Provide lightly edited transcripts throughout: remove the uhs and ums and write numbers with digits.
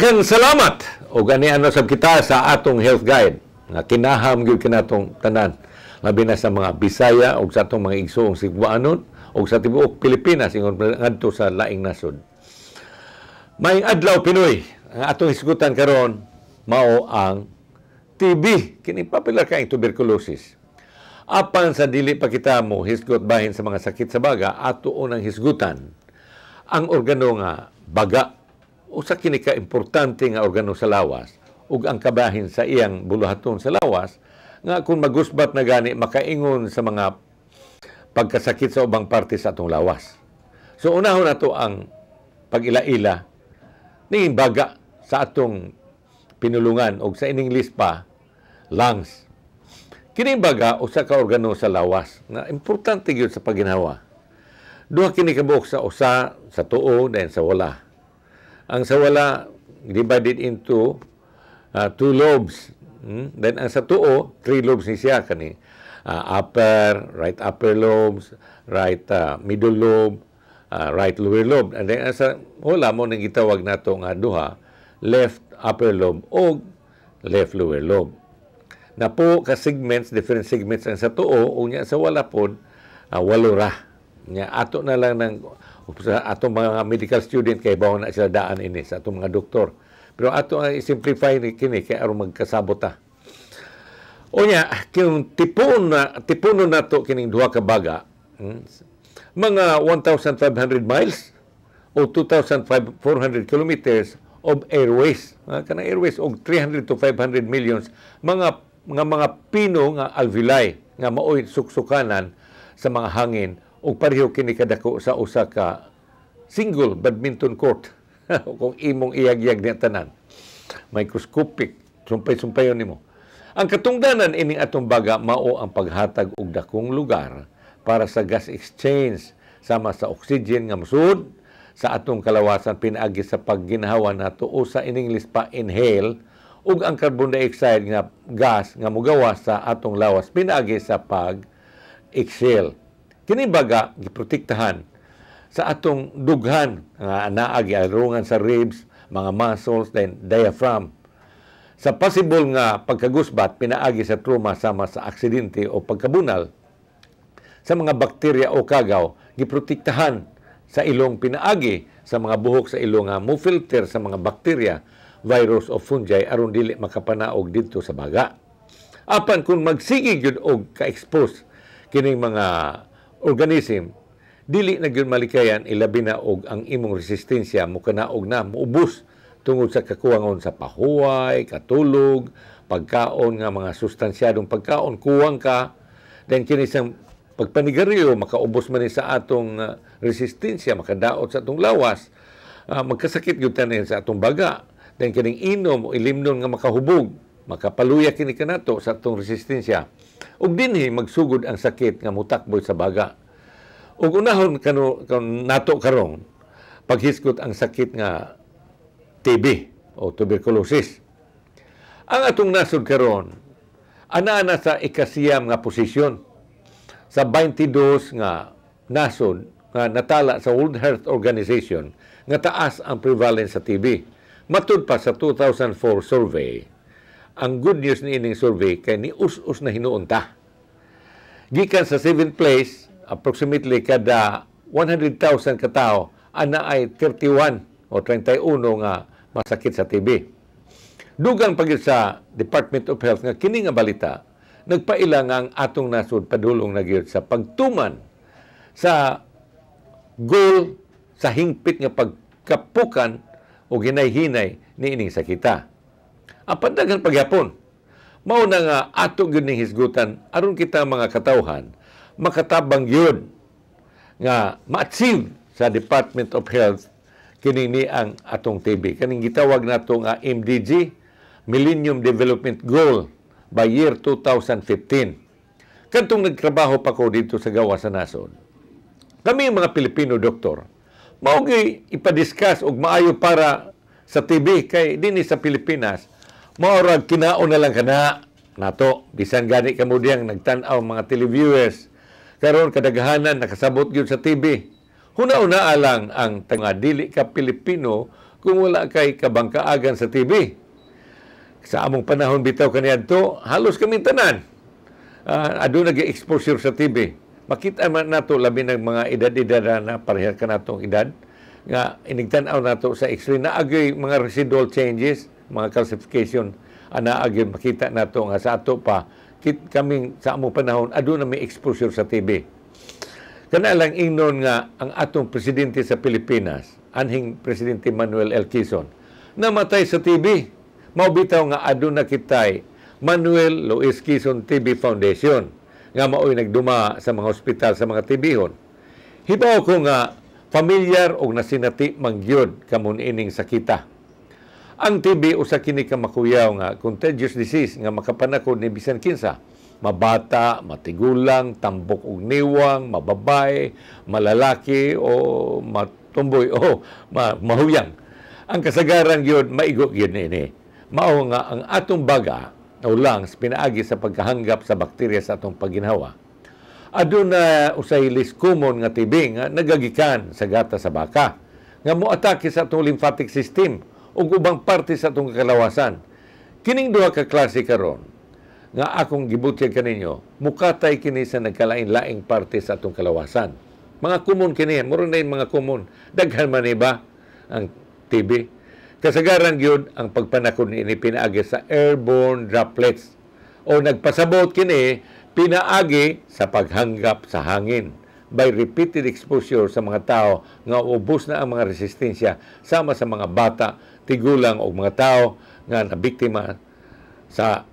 Daghang salamat o gani ano sab kita sa atong health guide nga kinaham gyud kanatong tanan labi na sa mga Bisaya o sa atong mga igsoong Cebuanon o sa tibuok Pilipinas ingon ngadto sa laing nasod. Maayong adlaw Pinoy. Ang atong hisgutan karon mao ang TB, kini popular kay tuberculosis. Apan sa dili pa kita mo hisgot bahin sa mga sakit sa baga, ato unang hisgutan ang organo nga baga o sa kini ka importante nga organo sa lawas ug ang kabahin sa iyang buluhaton sa lawas nga kung magusbat na gani makaingon sa mga pagkasakit sa ubang parte sa atong lawas. So unahon nato ang pag-ila-ila ning baga sa atong pinulungan o sa in English pa lungs. Kini baga usa ka organo sa lawas nga importante gyud sa pagginhawa. Duha kini kabuok sa usa, sa tuo, then sa wala. Ang sa wala divided into two lobes. Then ang sa tuo, three lobes ni siya kani. Right upper lobes, right middle lobe, right lower lobe. And then ang sa wala mo nang gitawag nato nga duha, left upper lobe o left lower lobe. Na po ka segments, different segments ang sa tuo, unya sa wala pod walo ra. Nya ato na lang ng sa atong mga medical student kay bawon na sila daan ini sa atong mga doktor. Pero ato ang simplify ni kini kay aron magkasabot ta. Unya kung tipunon nato kining duha ka baga, mga 1,500 miles o 2,400 kilometers of airways, kanang airways og 300 to 500 millions mga pino nga alveoli nga maoy suksukanan sa mga hangin ug pareho kini kadako sa usa ka single badminton court kung imong iyag-iyag niya tanan. Microscopic, sumpay-sumpayon nimo. Ang katungdanan ining atong baga mao ang paghatag og dakong lugar para sa gas exchange sama sa oxygen nga mosuod sa atong kalawasan pinaagi sa pagginhawa nato o sa in English pa inhale ug ang carbon dioxide nga gas nga mogawas sa atong lawas pinaagi sa pag-exhale. Kini baga giprotektahan sa atong dughan nga anaa giarungan sa ribs, mga muscles, then diaphragm. Sa possible nga pagkagusbat pinaagi sa trauma sama sa aksidente o pagkabunal sa mga bakterya o kagaw, giprotektahan sa ilong pinaagi sa mga buhok sa ilong nga mo-filter sa mga bakterya, virus o fungi aron dili makapanaog didto sa baga. Apan kung magsige gyud og ka-expose kining mga organism, dili na gyud malikayan ilabi na og ang imong resistensya mo kanaog na muubos tungod sa kakuwangon sa pahuway, katulog, pagkaon nga mga sustansyadong pagkaon, kuwang ka, then kini sa pagpanigarilyo makaubos man ni sa atong resistensya, makadaot sa atong lawas, magkasakit gyud tanan sa atong baga. Then kining inom o ilimnon nga makahubog, makapaluya kini kanato sa atong resistensya. Ug dinhi magsugod ang sakit nga mutakboy sa baga. Ug unahon nato karon paghisgot ang sakit nga TB o tuberculosis. Ang atong nasod karon ana sa ikasiyam nga posisyon sa 22 nga nasod nga natala sa World Health Organization nga taas ang prevalence sa TB. Matud pa sa 2004 survey, ang good news ni ining survey kay ni us-us na hinuon ta. Gikan sa 7th place, approximately kada 100,000 katao, ana ay 31 o 31 nga masakit sa TB. Dugang pagid sa Department of Health nga kini nga balita, nagpaila nga ang atong nasod padulong na gyud sa pagtuman sa goal sa hingpit nga pagkapukan o hinay-hinay ni ining sakita. Ang pandagan pagyapon, mao na nga ato gyud ning hisgutan aron kita mga katawhan makatabang gyud nga ma-achieve sa Department of Health kini ni ang atong TB. Kaning gitawag nato nga MDG, Millennium Development Goal by year 2015. Kadtong nagtrabaho pa ko dito sa gawa sa nasod, kami mga Pilipino doktor, mao gyud ipadiscuss og maayo para sa TB kay dinhi sa Pilipinas mao ra kinaon na lang kana nato bisan gani kamo diyang nagtan-aw mga televiewers karon kadaghanan nakasabot gyud sa TB. Huna-una lang ang tanga dili ka Pilipino kung wala kay kabangkaagan sa TV. Sa among panahon bitaw kaniadto, halos kami tanan. Ado nag-exposure sa TV. Makita man nato labi ng mga edad-edad na pareha ka natong edad nga inigtan-aw nato sa X-ray na agay mga residual changes, mga calcification ana agay makita nato nga sa ato pa kaming sa among panahon ado na may exposure sa TV. Kana lang ingnon nga ang atong presidente sa Pilipinas, anhing Presidente Manuel L. Quezon, namatay sa TV. Mao bitaw nga ado na kitay Manuel Luis Quezon TV Foundation nga mao'y nagduma sa mga ospital sa mga TB-hon. Hibaw ko nga familiar og nasinati mangyod kamon ining sakita. Ang TB usa kini ka makuyaw nga contagious disease nga makapanakod ni bisan kinsa. Mabata, matigulang, tambok og niwang, mababay, malalaki o matumboy o mahuyang. Ang kasagaran gyud maigo gyud ini. Mao nga ang atong baga o lungs pinaagi sa pagkahanggap sa bakterya sa atong pagginhawa. Aduna usay least common nga TB nga nagagikan sa gata sa baka nga moatake sa atong lymphatic system ug ubang parte sa atong kalawasan. Kining duha ka klase karon nga akong gibutyag kaninyo, mukatay kini sa nagkalain-laing parte sa atong kalawasan. Mga common kini, muro na yung mga common. Daghan man iba ang TB. Kasagaran gyud ang pagpanakod ni pinaagi sa airborne droplets o nagpasabot kini pinaagi sa paghanggap sa hangin by repeated exposure sa mga tao nga ubos na ang mga resistensya sama sa mga bata, tigulang o mga tao nga nabiktima sa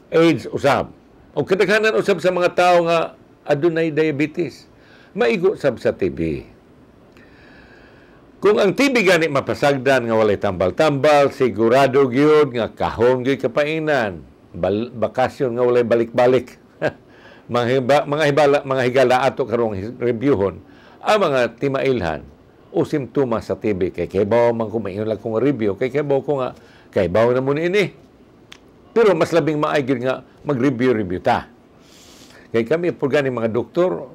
AIDS usab. O kadaghanan usab sa mga tao nga adunay diabetes. Maigo sab sa TB. Kung ang TB gani mapasagdan nga walay tambal-tambal, sigurado gyud nga kahon gyud kapainan, bakasyon nga walay balik-balik. mga higala ato karong reviewhon ang mga timailhan o simptomas sa TB. Kay kaybaw man ko maingon lang kong review, kay kaybaw ko nga kaybaw na mo ini. Pero mas labing maayod nga mag-review ta. Kay kami po gani mga doktor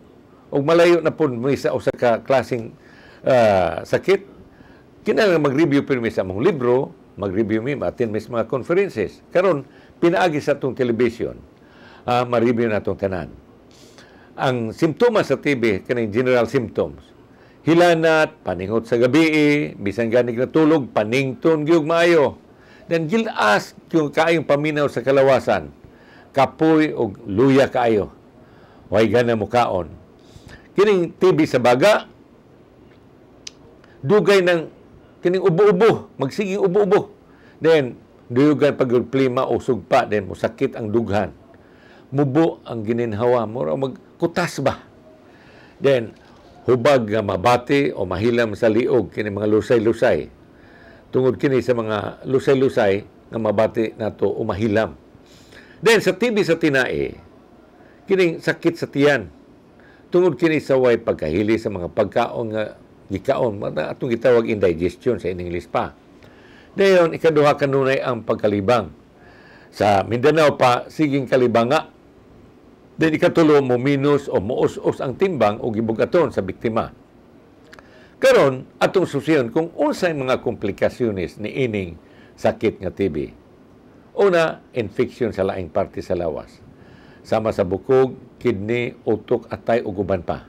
og malayo na po sa usa ka klaseng sakit, kinahanglan mag-review pirmi sa mong libro, mag-review mi, attend mis mga conferences. Karon pinaagi sa atong television, ma-review na atong tanan. Ang simptomas sa TB, kaning general symptoms, hilanat, paningot sa gabi, bisan ganig na tulog, panington, giyog maayo. Then gilas, yung kaayong paminaw sa kalawasan, kapoy o luya kaayo. Way gana mo kaon. Kining TB sa baga, dugay ng kining ubo-ubo, magsiging ubo-ubo. Then, duyugan pagplima o sugpa, then musakit ang dughan. Mubo ang gininhawa, mura magkutas ba? Then, hubag nga mabati o mahilam sa liog, kining mga lusay-lusay. Tungod kini sa mga lusay-lusay nga mabati nato o mahilam. Then, sa TB sa tinae, kining sakit sa tiyan. Tungod kini sa way pagkahili sa mga pagkaon nga gikaon, atong gitawag indigestion sa English pa. Dayon, ikaduha kanunay ang pagkalibang. Sa Mindanao pa, siging kalibanga. Then ikatulo, muminus o muus-us ang timbang o gibugaton sa biktima. Karon, atong susiyon kung unsay mga komplikasyones ni ining sakit nga TB. Una, infection sa laing parte sa lawas. Sama sa bukog, kidney, utok, atay o guban pa.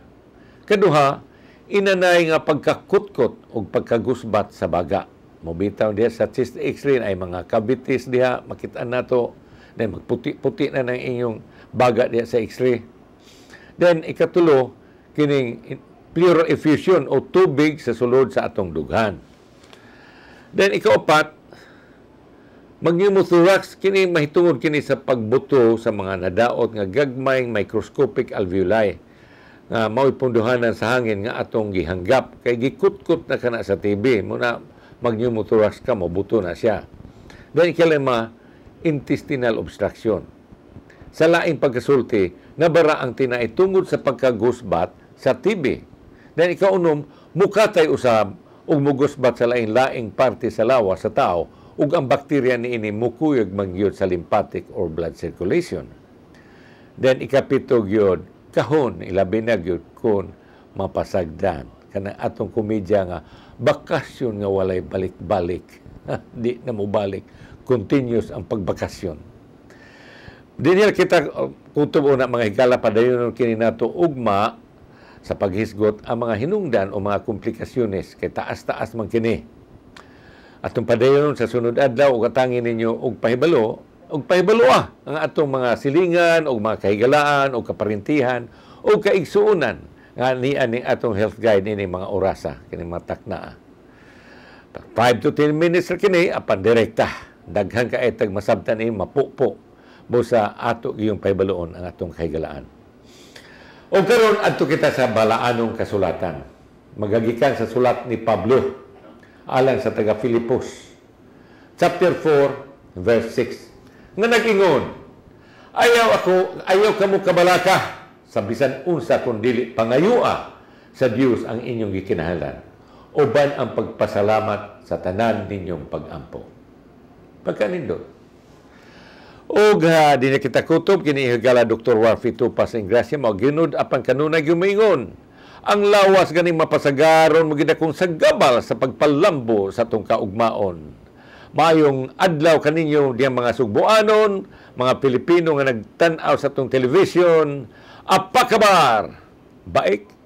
Kaduha, inanay nga pagkakutkot o pagkagusbat sa baga. Mobitaw diha sa chest x-ray ay mga cavities diha, makitaan nato, then magputi-puti na ng inyong baga diha sa x-ray. Then ikatulo, kining pleural effusion o tubig sa sulod sa atong dughan. Then ikaupat, mag-pneumothorax, kini mahitungod kini sa pagbuto sa mga nadaot nga gagmayng microscopic alveoli nga mao'y punduhanan sa hangin nga atong gihanggap kay gikutkot na kana sa TB muna mag-pneumothorax ka mabuto na siya. Then ikalima, intestinal obstruction. Sa laing pagkasulti, nabara ang tinai tungod sa pagkagusbat sa TB. Then ikaunom, mukatay usab ug mugusbat sa laing-laing parte sa lawas sa tao ug ang bakterya niini mukuyog mangyod sa lymphatic or blood circulation. Then ikapito gyud kahon ilabi na gyud kun mapasagdan kanang atong komedya nga bakasyon nga walay balik-balik. Di na mo balik. Continuous ang pagbakasyon. Di niya kita kutob una mga higala padayon kini nato ugma sa paghisgot ang mga hinungdan o mga komplikasyones kay taas-taas man kini. Atong padayon sa sunod adlaw ug atangin ninyo og pahibalo ang atong mga silingan o mga kahigalaan o kaparintihan o kaigsuunan nga niya ning atong health guide ini mga orasa kini mga takna. 5 to 10 minutes ra kini apan direkta. Daghan ka etag masabtan ini mapupo busa ato iyong pahibaloon ang atong kahigalaan. O karon adto kita sa balaanong kasulatan. Magagikan sa sulat ni Pablo alang sa taga Filipos. Chapter 4 verse 6. Nga nag-ingon, ayaw kamo kabalaka sa bisan unsa kun dili pangayua sa Dios ang inyong gikinahanglan uban ang pagpasalamat sa tanan ninyong pag-ampo. Pagkanindot. Og di na kita kutob kini higala Dr. Warfi Tupas ng Gracia mao ginud apan kanunay gumingon. Ang lawas ganing mapasagaron mo gid akong sagabal sa pagpalambo sa tong kaugmaon. Mayong adlaw kaninyo diyang mga Sugboanon, mga Pilipino nga nagtan-aw sa tong television, apakabar, baik